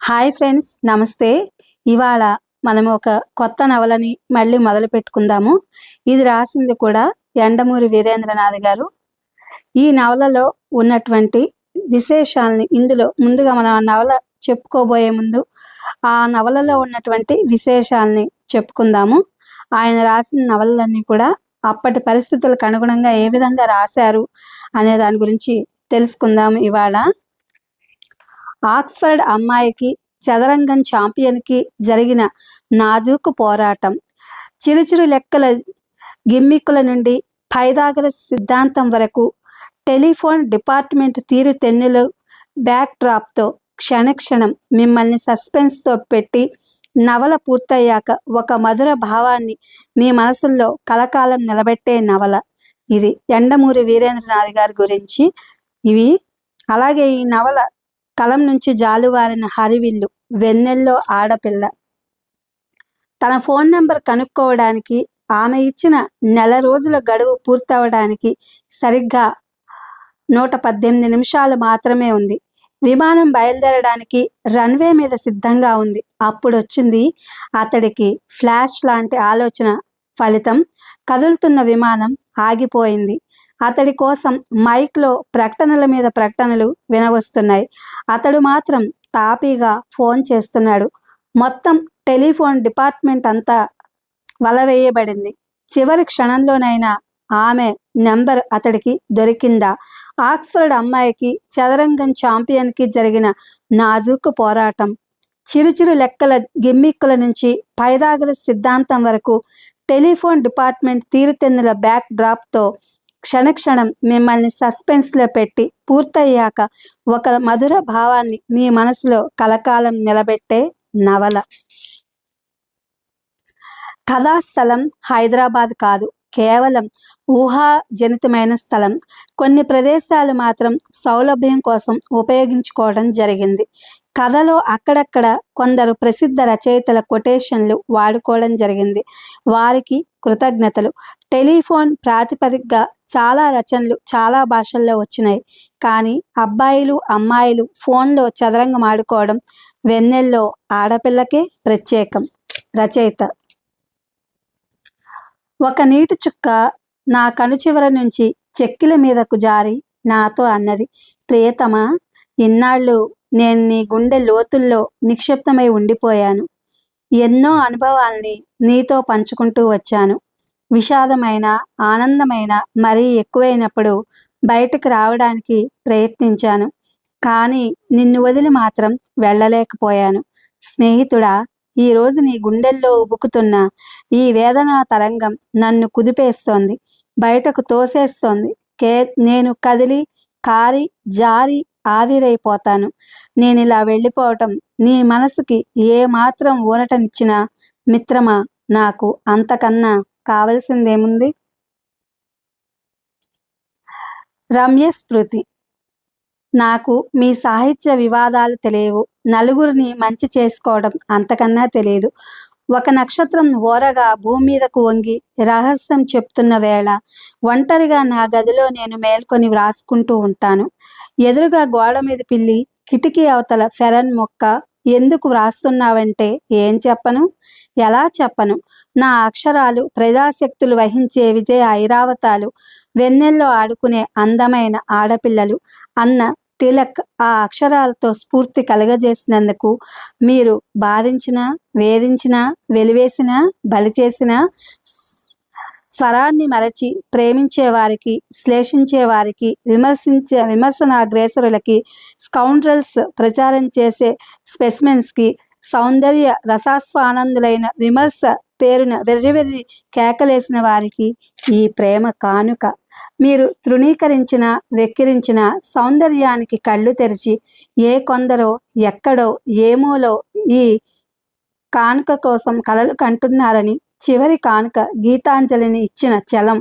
Hi friends, నమస్తే. ఇవాళ మనం ఒక కొత్త నవలని మళ్ళీ మొదలు పెట్టుకుందాము. ఇది రాసింది కూడా యండమూరి వీరేంద్రనాథ్ గారు. ఈ నవలలో ఉన్నటువంటి విశేషాలని ఇందులో ముందుగా మనం ఆ నవల చెప్పుకోబోయే ముందు ఆ నవలలో ఉన్నటువంటి విశేషాలని చెప్పుకుందాము. ఆయన రాసిన నవలలన్నీ కూడా అప్పటి పరిస్థితులకు అనుగుణంగా ఏ విధంగా రాశారు అనే దాని గురించి తెలుసుకుందాము ఇవాళ. ఆక్స్ఫర్డ్ అమ్మాయికి చదరంగం ఛాంపియన్కి జరిగిన నాజూకు పోరాటం. చిరుచిరు లెక్కల గిమ్మిక్కుల నుండి పైథాగరస్ సిద్ధాంతం వరకు, టెలిఫోన్ డిపార్ట్మెంట్ తీరుతెన్నులు బ్యాక్ డ్రాప్తో క్షణక్షణం మిమ్మల్ని సస్పెన్స్తో పెట్టి నవల పూర్తయ్యాక ఒక మధుర భావాన్ని మీ మనసుల్లో కలకాలం నిలబెట్టే నవల ఇది. యండమూరి వీరేంద్రనాథ్ గారి గురించి ఇవి. అలాగే ఈ నవల కలం నుంచి జాలువారిన హరివిల్లు, వెన్నెల్లో ఆడపిల్ల. తన ఫోన్ నెంబర్ కనుక్కోవడానికి ఆమె ఇచ్చిన నెల రోజుల గడువు పూర్తవడానికి సరిగ్గా 118 నిమిషాలు మాత్రమే ఉంది. విమానం బయలుదేరడానికి రన్వే మీద సిద్ధంగా ఉంది. అప్పుడు వచ్చింది అతడికి ఫ్లాష్ లాంటి ఆలోచన. ఫలితం, కదులుతున్న విమానం ఆగిపోయింది. అతడి కోసం మైక్లో ప్రకటనల మీద ప్రకటనలు వినవస్తున్నాయి. అతడు మాత్రం తాపీగా ఫోన్ చేస్తున్నాడు. మొత్తం టెలిఫోన్ డిపార్ట్మెంట్ అంతా వలవేయబడింది. చివరి క్షణంలోనైనా ఆమె నెంబర్ అతడికి దొరికిందా? ఆక్స్ఫర్డ్ అమ్మాయికి చదరంగం ఛాంపియన్కి జరిగిన నాజూకు పోరాటం. చిరుచిరు లెక్కల గిమ్మిక్కుల నుంచి పైథాగరస్ సిద్ధాంతం వరకు, టెలిఫోన్ డిపార్ట్మెంట్ తీరుతెన్నుల బ్యాక్ డ్రాప్తో క్షణక్షణం మిమ్మల్ని సస్పెన్స్లో పెట్టి పూర్తయ్యాక ఒక మధుర భావాన్ని మీ మనసులో కలకాలం నిలబెట్టే నవల. కథాస్థలం హైదరాబాద్ కాదు, కేవలం ఊహాజనితమైన స్థలం. కొన్ని ప్రదేశాలు మాత్రం సౌలభ్యం కోసం ఉపయోగించుకోవడం జరిగింది. కథలో అక్కడక్కడ కొందరు ప్రసిద్ధ రచయితల కొటేషన్లు వాడుకోవడం జరిగింది. వారికి కృతజ్ఞతలు. టెలిఫోన్ ప్రాతిపదికగా చాలా రచనలు చాలా భాషల్లో వచ్చినాయి. కానీ అబ్బాయిలు అమ్మాయిలు ఫోన్లో చదరంగం ఆడుకోవడం వెన్నెల్లో ఆడపిల్లకే ప్రత్యేకం. రచయిత: ఒక నీటి చుక్క నా కనుచివర నుంచి చెక్కిల మీదకు జారి నాతో అన్నది, ప్రియతమా, ఇన్నాళ్ళు నేను నీ గుండె లోతుల్లో నిక్షిప్తమై ఉండిపోయాను. ఎన్నో అనుభవాల్ని నీతో పంచుకుంటూ వచ్చాను. విషాదమైన, ఆనందమైన మరీ ఎక్కువైనప్పుడు బయటకు రావడానికి ప్రయత్నించాను. కానీ నిన్ను వదిలి మాత్రం వెళ్ళలేకపోయాను. స్నేహితుడా, ఈరోజు నీ గుండెల్లో ఉబుకుతున్న ఈ వేదనా తరంగం నన్ను కుదిపేస్తోంది, బయటకు తోసేస్తోంది. నేను కదిలి కారి జారి ఆవిరైపోతాను. నేనిలా వెళ్ళిపోవటం నీ మనసుకి ఏ మాత్రం ఊరటనిచ్చినా, మిత్రమా, నాకు అంతకన్నా కావలసిందేముంది? రమ్యస్మృతి: నాకు మీ సాహిత్య వివాదాలు తెలియవు. నలుగురిని మంచి చేసుకోవడం అంతకన్నా తెలియదు. ఒక నక్షత్రం ఓరగా భూమి మీదకు వంగి రహస్యం చెప్తున్న వేళ ఒంటరిగా నా గదిలో నేను మేల్కొని వ్రాసుకుంటూ ఉంటాను. ఎదురుగా గోడ మీద పిల్లి, కిటికీ అవతల ఫెరన్ మొక్క. ఎందుకు వ్రాస్తున్నావంటే ఏం చెప్పను, ఎలా చెప్పను? నా అక్షరాలు ప్రజాశక్తులు వహించే విజయ ఐరావతాలు, వెన్నెల్లో ఆడుకునే అందమైన ఆడపిల్లలు అన్న తిలక్ ఆ అక్షరాలతో స్ఫూర్తి కలగజేసినందుకు మీరు బాధించినా, వేధించినా, వెలివేసినా, బలిచేసినా, స్వరాన్ని మరచి ప్రేమించేవారికి, శ్లేషించేవారికి, విమర్శనాగ్రేసరులకి, స్కౌండ్రల్స్ ప్రచారం చేసే స్పెసిమెన్స్కి, సౌందర్య రసాస్వానందులైన విమర్శ పేరున వెర్రి కేకలేసిన వారికి ఈ ప్రేమ కానుక. మీరు తృణీకరించిన, వెక్కిరించిన సౌందర్యానికి కళ్ళు తెరిచి ఏ కొందరో ఎక్కడో ఏమోలో ఈ కానుక కోసం కలలు కంటున్నారని చివరి కానుక గీతాంజలిని ఇచ్చిన చలం.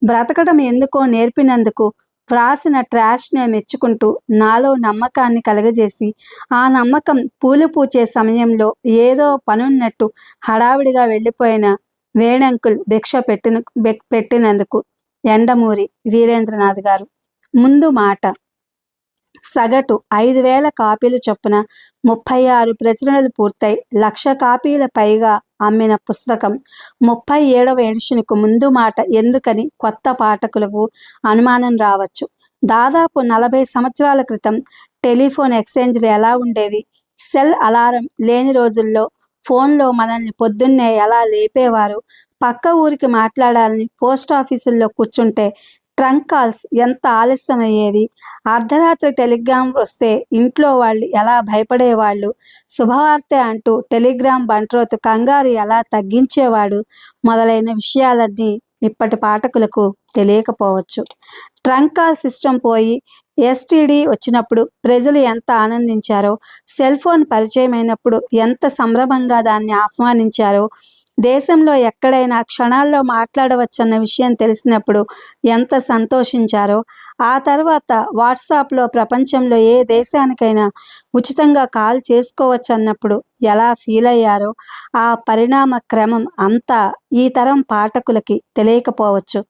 బ్రతకడం ఎందుకో నేర్పినందుకు వ్రాసిన ట్రాష్నే మెచ్చుకుంటూ నాలో నమ్మకాన్ని కలగజేసి, ఆ నమ్మకం పూలు పూచే సమయంలో ఏదో పనున్నట్టు హడావిడిగా వెళ్ళిపోయిన వేణంకుల్ భిక్ష పెట్టినందుకు యండమూరి వీరేంద్రనాథ్ గారు. ముందు మాట: సగటు 5,000 కాపీలు చొప్పున 36 ప్రచురణలు పూర్తయి 1,00,000 కాపీల పైగా అమ్మిన పుస్తకం 37వ ఎడిషన్కు ముందు మాట ఎందుకని కొత్త పాఠకులకు అనుమానం రావచ్చు. దాదాపు 40 సంవత్సరాల క్రితం టెలిఫోన్ ఎక్స్చేంజ్లు ఎలా ఉండేవి? సెల్ అలారం లేని రోజుల్లో ఫోన్లో మనల్ని పొద్దున్నే ఎలా లేపేవారు? పక్క ఊరికి మాట్లాడాలని పోస్ట్ ఆఫీసుల్లో కూర్చుంటే ట్రంక్ కాల్స్ ఎంత ఆలస్యమయ్యేవి? అర్ధరాత్రి టెలిగ్రామ్ వస్తే ఇంట్లో వాళ్ళు ఎలా భయపడేవాళ్ళు? శుభవార్తె అంటూ టెలిగ్రామ్ బంట్రోతు కంగారు ఎలా తగ్గించేవాడు? మొదలైన విషయాలన్నీ ఇప్పటి పాఠకులకు తెలియకపోవచ్చు. ట్రంక్ కాల్ సిస్టమ్ పోయి ఎస్టీడీ వచ్చినప్పుడు ప్రజలు ఎంత ఆనందించారో, సెల్ ఫోన్ పరిచయమైనప్పుడు ఎంత సంభ్రమంగా దాన్ని ఆహ్వానించారో, దేశంలో ఎక్కడైనా క్షణాల్లో మాట్లాడవచ్చన్న విషయం తెలిసినప్పుడు ఎంత సంతోషించారో, ఆ తర్వాత వాట్సాప్లో ప్రపంచంలో ఏ దేశానికైనా ఉచితంగా కాల్ చేసుకోవచ్చన్నప్పుడు ఎలా ఫీల్ అయ్యారో, ఆ పరిణామ క్రమం అంతా ఈ తరం పాఠకులకి తెలియకపోవచ్చు.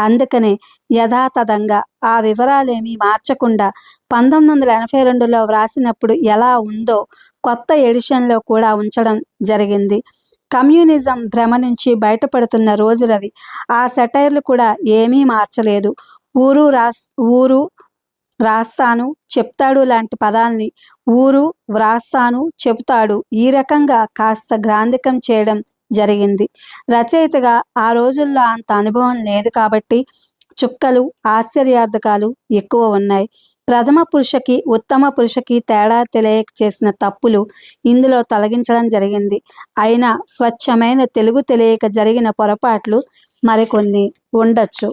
అందుకనే యథాతథంగా ఆ వివరాలేమీ మార్చకుండా 1982లో వ్రాసినప్పుడు ఎలా ఉందో కొత్త ఎడిషన్లో కూడా ఉంచడం జరిగింది. కమ్యూనిజం భ్రమ నుంచి బయటపడుతున్న రోజులవి. ఆ సెటైర్లు కూడా ఏమీ మార్చలేదు. ఊరు రాస్తాను చెప్తాడు లాంటి పదాల్ని ఊరు వ్రాస్తాను చెబుతాడు ఈ రకంగా కాస్త గ్రాంధికం చేయడం జరిగింది. రచయితగా ఆ రోజుల్లో అంత అనుభవం లేదు కాబట్టి చుక్కలు ఆశ్చర్యార్థకాలు ఎక్కువ ఉన్నాయి. ప్రథమ పురుషకి ఉత్తమ పురుషకి తేడా తెలియక చేసిన తప్పులు ఇందులో తొలగించడం జరిగింది. అయినా స్వచ్ఛమైన తెలుగు తెలియక జరిగిన పొరపాట్లు మరికొన్ని ఉండొచ్చు.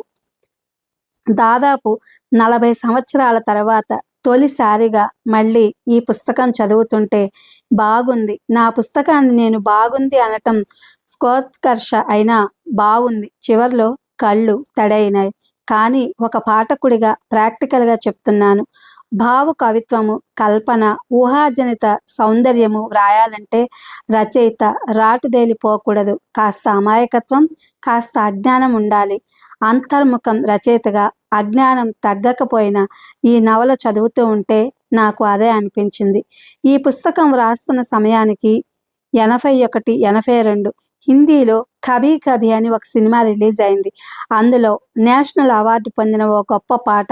దాదాపు 40 సంవత్సరాల తర్వాత తొలిసారిగా మళ్ళీ ఈ పుస్తకం చదువుతుంటే బాగుంది. నా పుస్తకాన్ని నేను బాగుంది అనటం స్కోత్కర్ష అయినా బాగుంది. చివర్లో కళ్ళు తడైనాయి. కానీ ఒక పాఠకుడిగా ప్రాక్టికల్గా చెప్తున్నాను. భావ కవిత్వము, కల్పన, ఊహాజనిత సౌందర్యము వ్రాయాలంటే రచయిత రాటుదేలిపోకూడదు. కాస్త అమాయకత్వం, కాస్త అజ్ఞానం ఉండాలి. అంతర్ముఖం రచయితగా అజ్ఞానం తగ్గకపోయినా ఈ నవల చదువుతూ ఉంటే నాకు అదే అనిపించింది. ఈ పుస్తకం వ్రాస్తున్న సమయానికి 81, 82 హిందీలో కభీ కభీ అని ఒక సినిమా రిలీజ్ అయింది. అందులో నేషనల్ అవార్డు పొందిన ఓ గొప్ప పాట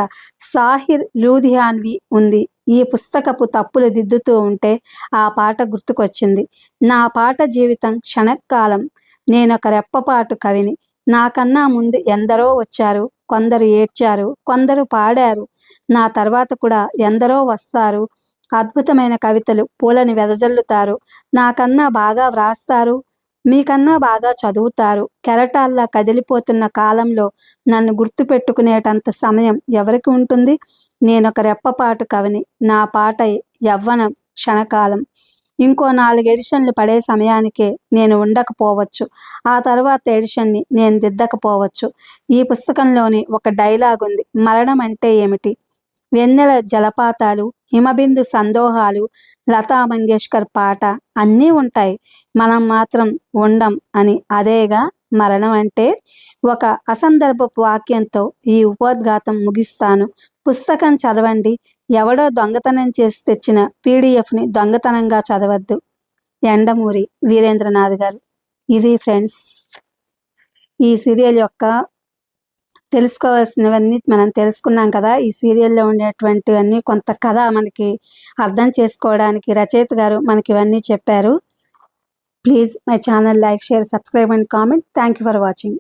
సాహిర్ లూధియాన్వి ఉంది. ఈ పుస్తకపు తప్పులు దిద్దుతూ ఉంటే ఆ పాట గుర్తుకొచ్చింది. నా పాట జీవితం క్షణకాలం. నేనొక రెప్పపాటు కవిని. నాకన్నా ముందు ఎందరో వచ్చారు. కొందరు ఏడ్చారు, కొందరు పాడారు. నా తర్వాత కూడా ఎందరో వస్తారు. అద్భుతమైన కవితలు పూలని వెదజల్లుతారు. నాకన్నా బాగా వ్రాస్తారు, మీకన్నా బాగా చదువుతారు. కెరటాల్లా కదిలిపోతున్న కాలంలో నన్ను గుర్తుపెట్టుకునేటంత సమయం ఎవరికి ఉంటుంది? నేనొక రెప్పపాటు కవిని. నా పాట యవ్వనం క్షణకాలం. ఇంకో 4 ఎడిషన్లు పడే సమయానికే నేను ఉండకపోవచ్చు. ఆ తర్వాత ఎడిషన్ని నేను దిద్దకపోవచ్చు. ఈ పుస్తకంలోని ఒక డైలాగ్ ఉంది. మరణం అంటే ఏమిటి? వెన్నెల జలపాతాలు, హిమబిందు సందోహాలు, లతా మంగేష్కర్ పాట అన్నీ ఉంటాయి. మనం మాత్రం ఉండం అని. అదేగా మరణం అంటే. ఒక అసందర్భపు వాక్యంతో ఈ ఉపోద్ఘాతం ముగిస్తాను. పుస్తకం చదవండి. ఎవడో దొంగతనం చేసి తెచ్చిన పీడిఎఫ్ని దొంగతనంగా చదవద్దు. యండమూరి వీరేంద్రనాథ్ గారు. ఇది ఫ్రెండ్స్ ఈ సీరియల్ యొక్క తెలుసుకోవాల్సినవన్నీ మనం తెలుసుకున్నాం కదా. ఈ సీరియల్లో ఉండేటువంటివన్నీ కొంత కథ మనకి అర్థం చేసుకోవడానికి రచయిత గారు మనకి ఇవన్నీ చెప్పారు. Please my channel like, share, subscribe and comment. Thank you for watching.